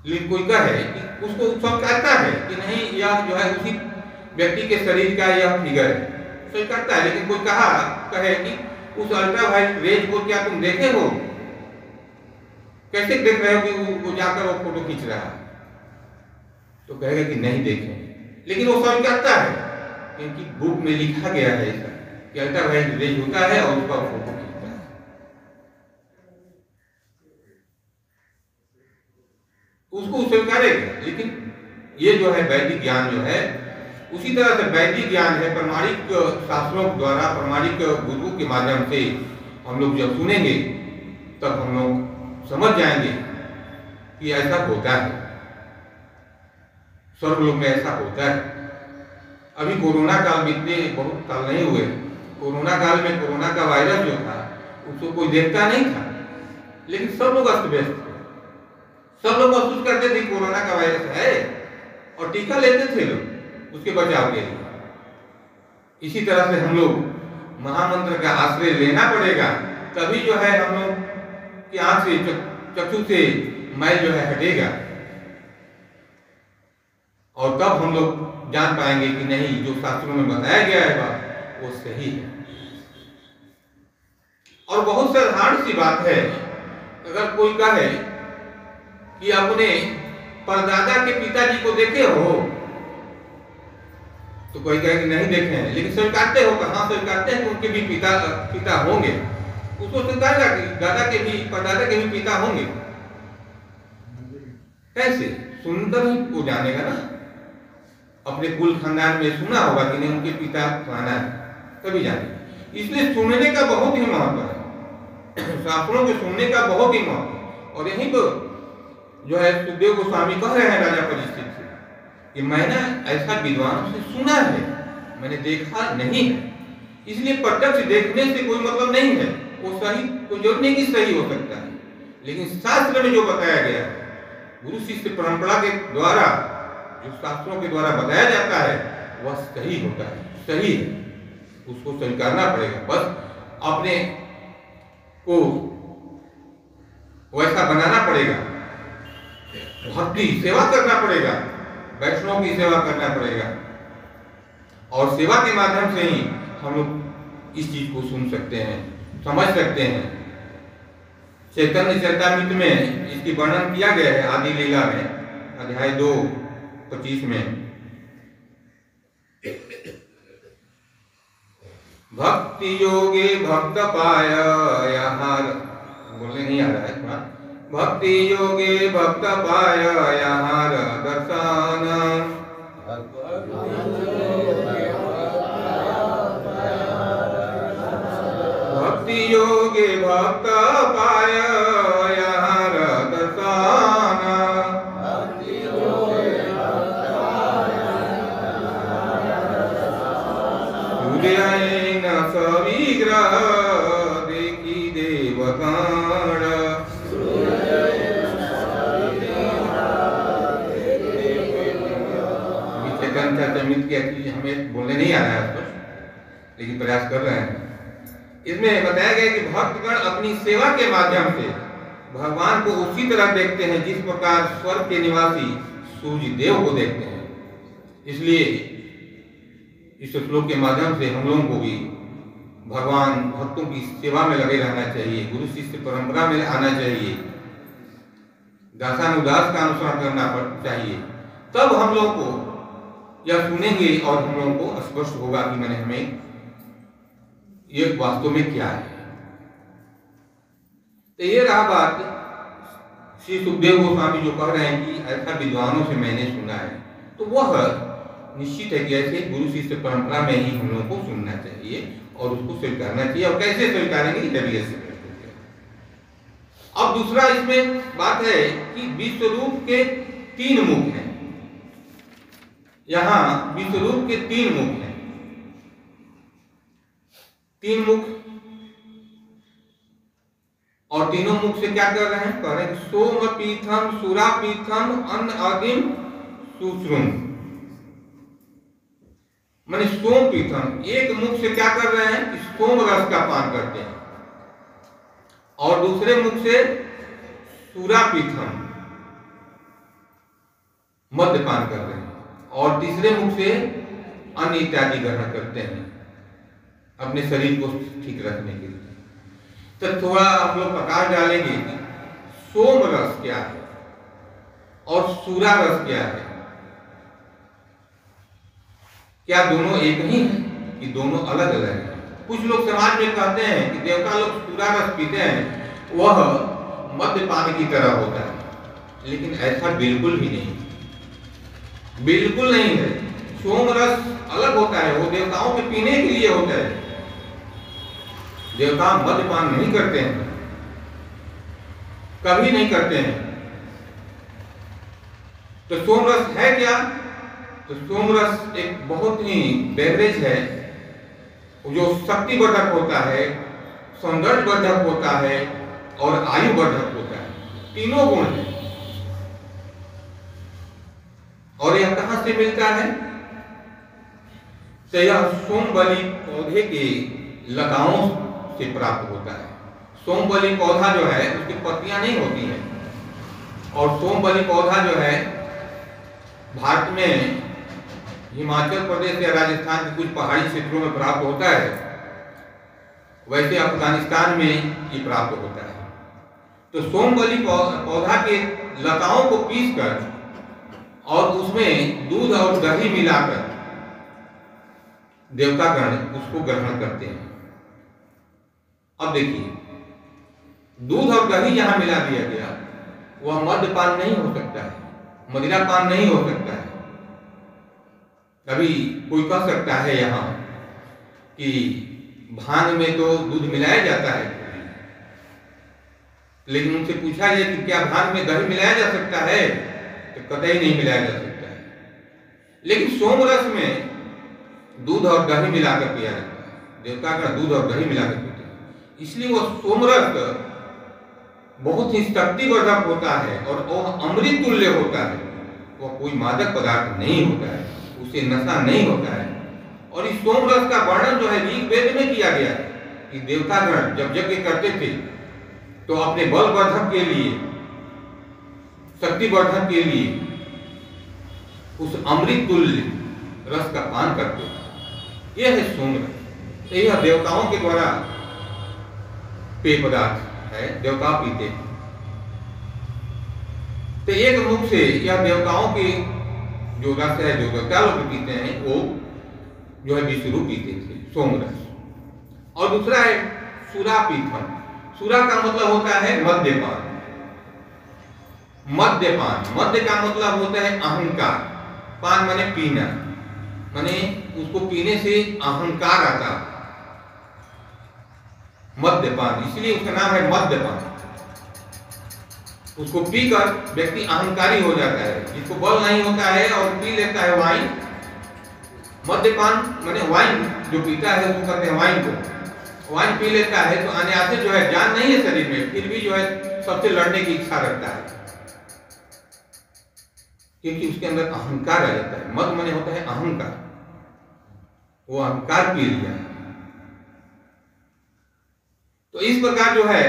लेकिन कोई कहे कि उसको स्वीकारता है कि नहीं, यह जो है उसी व्यक्ति के शरीर का यह फिगर है, स्वीकारता है। लेकिन कोई कहे कि उस अल्ट्रावायलेट रेज को क्या तुम देखे हो? कैसे देख रहे हो कि वो जाकर वो फोटो खींच रहा है? तो कहेगा कि नहीं देखे, लेकिन वो स्वीकारता है क्योंकि बुक में लिखा गया है ऐसा कि अल्ट्रावायलेट रेज होता है और उसका फोटो खींचता है। उसको स्वीकारेगा। लेकिन ये जो है वैदिक ज्ञान जो है, उसी तरह से वैदिक ज्ञान है, प्रमाणिक शास्त्रों द्वारा, प्रमाणिक गुरुओं के माध्यम से हम लोग जब सुनेंगे तब हम लोग समझ जाएंगे कि ऐसा होता है, स्वर्गलोक में ऐसा होता है। अभी कोरोना काल बीतने बहुत साल नहीं हुए, कोरोना काल में कोरोना का वायरस जो था उसको कोई देखता नहीं था, लेकिन सब लोग अस्त व्यस्त थे, सब लोग महसूस करते थे कोरोना का वायरस है और टीका लेते थे लोग उसके बचाव के लिए। इसी तरह से हम लोग महामंत्र का आश्रय लेना पड़ेगा, तभी जो है हम लोग की आंख से, चक्षु से मैल जो है हटेगा, और तब हम लोग जान पाएंगे कि नहीं, जो शास्त्रों में बताया गया है वो सही है। और बहुत साधारण सी बात है, अगर कोई कहे कि अपने परदादा के पिताजी को देखे हो, तो कोई कहे कि नहीं देखे हैं, लेकिन स्वीकारते हो? कहाँ स्वीकारते हैं कि उनके भी पिता होंगे, उसको स्वीकारेगा कि दादा के भी, परदादा के भी पिता होंगे। कैसे? सुनकर ही वो जानेगा ना, अपने कुल खानदान में सुना होगा कि नहीं उनके पिता फलाना है, तभी जानेगा। इसलिए सुनने का बहुत ही महत्व है, शास्त्रों के सुनने का बहुत ही महत्व है। और यहीं पर जो है सुखदेव गोस्वामी कह रहे हैं राजा परीक्षित से कि मैंने ऐसा विद्वानों से सुना है, मैंने देखा नहीं है। इसलिए प्रत्यक्ष देखने से कोई मतलब नहीं है, वो सही कोई जरूरत नहीं कि सही हो सकता है, लेकिन शास्त्र में जो बताया गया है, गुरु शिष्य परंपरा के द्वारा जो शास्त्रों के द्वारा बताया जाता है वह सही होता है, सही है, उसको स्वीकारना पड़ेगा। बस अपने को वैसा बनाना पड़ेगा, भक्ति सेवा करना पड़ेगा, वैष्णव की सेवा करना पड़ेगा, और सेवा के माध्यम से ही हम लोग इस चीज को सुन सकते हैं, समझ सकते हैं। चैतन्य चरितामृत में इसकी वर्णन किया गया है आदि लीला में, अध्याय 2:25 में। भक्ति योगे भक्त पाय, यहाँ बोलने नहीं आ रहा है थोड़ा। भक्ति योगे भक्त पाय यहाँ दर्शन, भक्ति योगे भक्त पाय यहाँ दर्शन, हृदय न सविग्रह देखी देवगण। चैतन्य की हमें बोलने नहीं आ रहा है कुछ, लेकिन प्रयास कर रहे हैं। इसमें बताया गया कि भक्तगण अपनी सेवा के माध्यम से भगवान को उसी तरह देखते हैं जिस प्रकार स्वर्ग के निवासी सूर्य देव को देखते हैं। इसलिए इस श्लोक के माध्यम से हम लोगों को भी भगवान भक्तों की सेवा में लगे रहना चाहिए, गुरु शिष्य परंपरा में आना चाहिए, दासानुदास का अनुसरण करना चाहिए। तब हम लोगों को यह सुनेंगे और हम लोगों को स्पष्ट होगा कि मैंने हमें ये वास्तव में क्या है। तो ये रहा बात श्री सुखदेव गोस्वामी जो कह रहे हैं कि ऐसा विद्वानों से मैंने सुना है, तो वह निश्चित है कि ऐसे गुरु शिष्य परंपरा में ही हम लोगों को सुनना चाहिए और उसको स्वीकारना चाहिए। और कैसे स्वीकारेंगे जब ये स्वीकार। अब दूसरा इसमें बात है कि विश्वरूप के 3 मुख हैं। यहाँ विश्वरूप के 3 मुख हैं। 3 मुख, और तीनों मुख से क्या कर रहे हैं? कह रहे हैं सोम पीठम सुरा पीठम अन्न आदिम सुश्रुम। माने सोम पीठम, एक मुख से क्या कर रहे हैं कि सोम रस का पान करते हैं, और दूसरे मुख से सुरा पीठम मद्यपान कर रहे हैं, और तीसरे मुख से अन्न इत्यादि ग्रहण करते हैं अपने शरीर को ठीक रखने के लिए। तो थोड़ा हम लोग प्रकाश डालेंगे कि सोम रस क्या है और सूरा रस क्या है। क्या दोनों एक ही हैं कि दोनों अलग अलग हैं? कुछ लोग समाज में कहते हैं कि देवता लोग सूरा रस पीते हैं, वह मद्यपान की तरह होता है, लेकिन ऐसा बिल्कुल भी नहीं, बिल्कुल नहीं है। सोम रस अलग होता है, वो देवताओं के पीने के लिए होता है। देवता मद्यपान नहीं करते हैं, कभी नहीं करते हैं। तो सोम रस है क्या? तो सोम रस एक बहुत ही बेवरेज है जो शक्ति वर्धक होता है, सौंदर्य वर्धक होता है और आयु वर्धक होता है। तीनों गुण हैं। और यह कहां से मिलता है? तो यह सोमबली पौधे के लताओं से प्राप्त होता है। सोमबली पौधा जो है उसकी पत्तियां नहीं होती हैं, और सोमबली पौधा जो है भारत में हिमाचल प्रदेश या राजस्थान के कुछ पहाड़ी क्षेत्रों में प्राप्त होता है, वैसे अफगानिस्तान में ये प्राप्त होता है। तो सोमबली पौधा के लताओं को पीसकर और उसमें दूध और दही मिलाकर देवतागण उसको ग्रहण करते हैं। अब देखिए, दूध और दही यहां मिला दिया गया, वह मद्यपान नहीं हो सकता है, मदिरापान नहीं हो सकता है। कभी कोई कह सकता है यहाँ कि भांग में तो दूध मिलाया जाता है, लेकिन उनसे पूछा जाए कि क्या भांग में दही मिलाया जा सकता है, तो कतई नहीं मिलाया जा सकता है। लेकिन सोमरस में दूध और दही मिलाकर पिया जाता है, देवता का दूध और दही मिलाकर पीते हैं, इसलिए वह सोमरस बहुत ही शक्तिवर्धक होता है और वह अमृत तुल्य होता है। वह कोई मादक पदार्थ नहीं होता है, उसे नशा नहीं होता है। और इस सोमरस का वर्णन जो है ऋग्वेद में किया गया है कि देवतागण जब यज्ञ करते थे तो अपने बलवर्धक के लिए, शक्तिवर्धक के लिए उस अमृत तुल्य रस का पान करते थे। यह है सोमरस। तो यह देवताओं के द्वारा पेय पदार्थ है, देवता पीते हैं। तो एक मुख से यह देवताओं के जो रस है, जो देवता लोग पीते हैं, वो जो है विष्णु पीते थे, सोमरस। और दूसरा है सुरापीठम। सुरा का मतलब होता है मद्यपान। मद्यपान, मद्य का मतलब होता है अहंकार। पान माने पीना, माने उसको पीने से अहंकार आता, मद्यपान, इसलिए उसका नाम है मद्यपान। उसको पीकर व्यक्ति अहंकारी हो जाता है, जिसको बल नहीं होता है और पी लेता है वाइन। मद्यपान माने वाइन जो पीता है उसको कहते हैं वाइन को। वाइन पी लेता है तो आने आते जो है जान नहीं है शरीर में, फिर भी जो है सबसे लड़ने की इच्छा रखता है, क्योंकि उसके अंदर अहंकार आ जाता है। मद माने होता है अहंकार, वो अहंकार पी लिया। तो इस प्रकार जो है,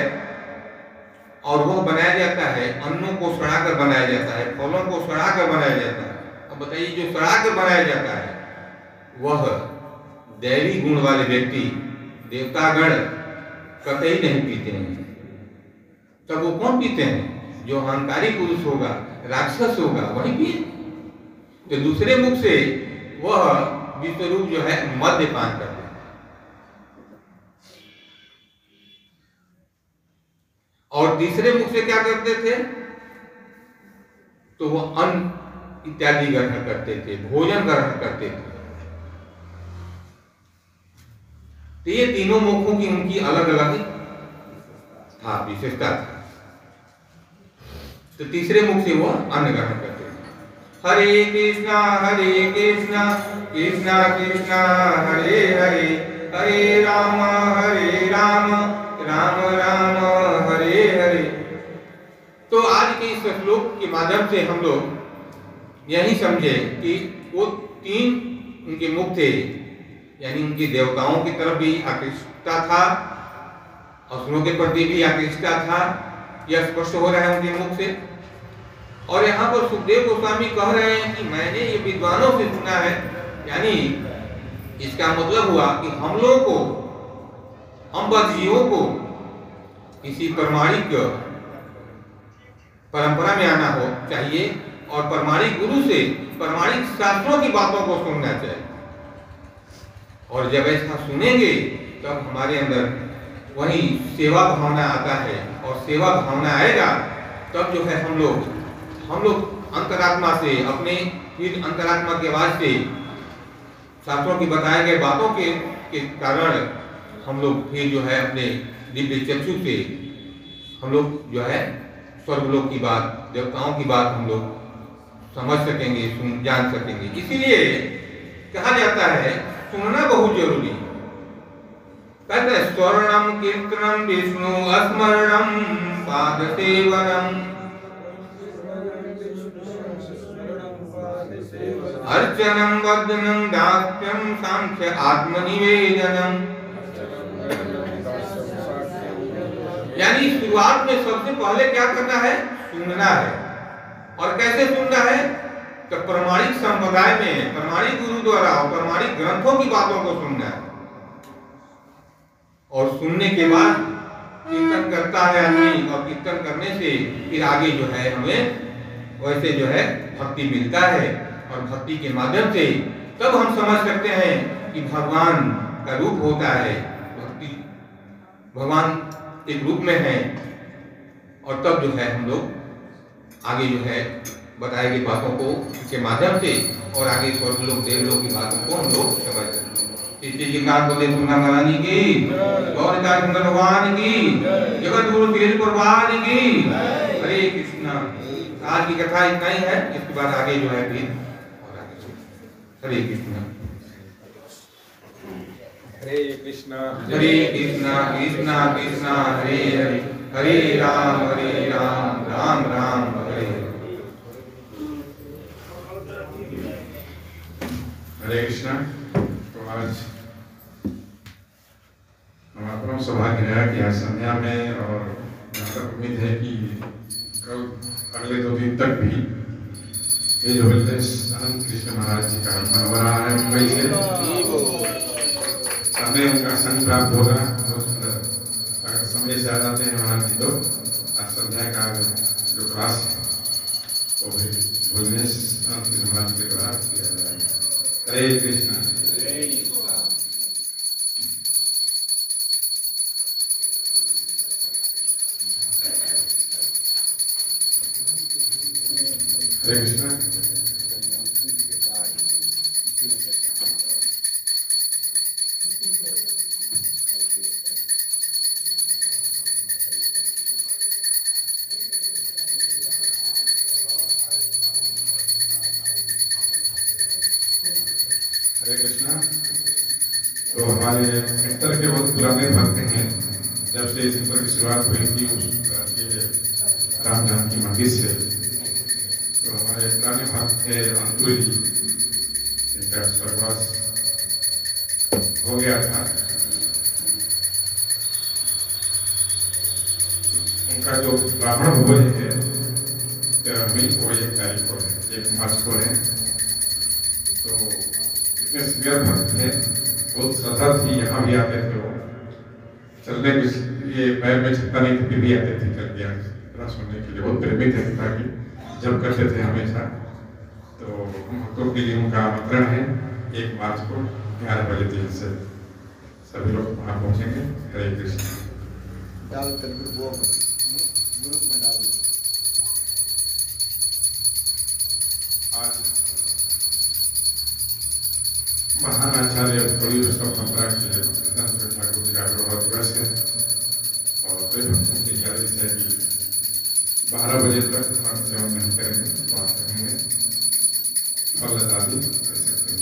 और वह बनाया जाता है, अन्नों को सड़ाकर बनाया जाता है, फलों को सड़ाकर बनाया जाता है। अब बताइए, जो सड़ाकर बनाया जाता है वह दैवी गुण वाले व्यक्ति, देवतागण कतई नहीं पीते हैं। तब वो कौन पीते हैं? जो अहंकारी पुरुष होगा, राक्षस होगा, वही पिए। तो दूसरे मुख से वह विश्वरूप जो है मद्यपान करते हैं। और तीसरे मुख से क्या करते थे? तो वह अन्न इत्यादि ग्रहण करते थे, भोजन ग्रहण करते थे। तो ये तीनों मुखों की उनकी अलग अलग विशेषता था। तो तीसरे मुख से वो अन्न ग्रहण करते थे। हरे कृष्णा कृष्णा कृष्णा हरे हरे, हरे राम राम राम हरे हरे। तो आज के इस श्लोक के माध्यम से हम लोग यही समझे कि वो तीन उनके मुख थे, यानी उनकी देवताओं की तरफ भी आकृष्टता था, असुरों के प्रति भी आकृष्टता था। यह स्पष्ट हो रहा है उनके मुख से। और यहाँ पर सुखदेव गोस्वामी कह रहे हैं कि मैंने ये विद्वानों से सुना है, यानी इसका मतलब हुआ कि हम लोगों को, हम बद्धियों को किसी प्रमाणिक परंपरा में आना हो चाहिए और प्रमाणिक गुरु से प्रमाणिक शास्त्रों की बातों को सुनना चाहिए। और जब ऐसा सुनेंगे तब हमारे अंदर वही सेवा भावना आता है, और सेवा भावना आएगा तब जो है हम लोग अंतरात्मा से, अपने फिर अंतरात्मा के आवाज से, शास्त्रों की बताए गए बातों के कारण हम लोग फिर जो है अपने दिव्य चक्षु से हम लोग जो है स्वर्गलोक की बात, देवताओं की बात हम लोग समझ सकेंगे, जान सकेंगे। इसीलिए कहा जाता है सुनना बहुत जरूरी है। कहते हैं स्वर्णम कीर्तनम विष्णु स्मरणम पाद सेवनम अर्चनम वदनम दास्यम सांख्य आत्मनिवेदनम। यानी शुरुआत में सबसे पहले क्या करना है? सुनना है। और कैसे सुनना है? तो प्रमाणिक संप्रदाय में, प्रमाणिक गुरु द्वारा और प्रमाणिक ग्रंथों की बातों को सुनना है। और सुनने के बाद कीर्तन करता है आदमी, और कीर्तन करने से फिर आगे जो है हमें वैसे जो है भक्ति मिलता है। और भक्ति के माध्यम से तब हम समझ सकते हैं कि भगवान का रूप होता है, भक्ति भगवान एक रूप में है। और तब जो है हम लोग आगे जो है बताए गई बातों को के माध्यम से और आगे स्वर्गलोक देवलोक की बातों को हम लोग समझ सकते हैं। श्री जिंगार बोले सुना महारानी की, गौर निताई सुंदर भगवान की, जगत गुरु तेज कुर्बान की। हरे कृष्णा। आज की कथा इतना ही है, इसके बाद आगे जो है फिर और आगे। हरे कृष्णा। हरे कृष्णा कृष्णा कृष्णा हरे हरे, हरे राम राम राम हरे हरे। हरे कृष्णा। तो आज हमारा परम सौभाग्य है कि आज संध्या में, और यहाँ तक उम्मीद है कि कल अगले 2 दिन तक भी ये जो अनंत कृष्ण महाराज जी का आगमन हो रहा है मुंबई से, समय उनका संग प्राप्त होगा। बहुत सुंदर। अगर समय से आ जाते हैं महाराज जी तो आज संध्या का जो क्लास है वो भी भोजनेश अनंत कृष्ण महाराज के द्वारा किया जाएगा। हरे कृष्णा। हरे कृष्णा। हरे कृष्णा। तो हमारे सेंटर के बहुत पुराने भक्त हैं, जब से सेंटर की शुरुआत हुई थी उस राम जानकी मंदिर से, तो हमारे पुराने भक्त थे अंतुल जी, जिनका स्वर्गवास हो गया था। उनका जो ब्राह्मण भोज है 13 मई को, 1 तारीख को है, 1 मार्च को है। तो इतने सीनियर भक्त थे, बहुत श्रद्धा थी, यहाँ भी आते थे। वो चलने के लिए पैर में छत्ता नहीं थी, फिर भी आते थे चल के इतना सुनने के लिए। बहुत प्रेमित है पिता की, जब करते थे हमेशा। तो हम भक्तों के लिए उनका आमंत्रण है 1 मार्च को 11 बजे 3 से सभी लोग वहाँ पहुँचेंगे। हरे कृष्ण। आज महान आचार्य बड़ी परंपरा के ठाकुर जी का आविर्भाव दिवस है, और कई भक्तों की आदेश है कि 12 बजे तक हम सेवन नहीं करेंगे, उपवास रखेंगे, फल आदि कर सकते हैं।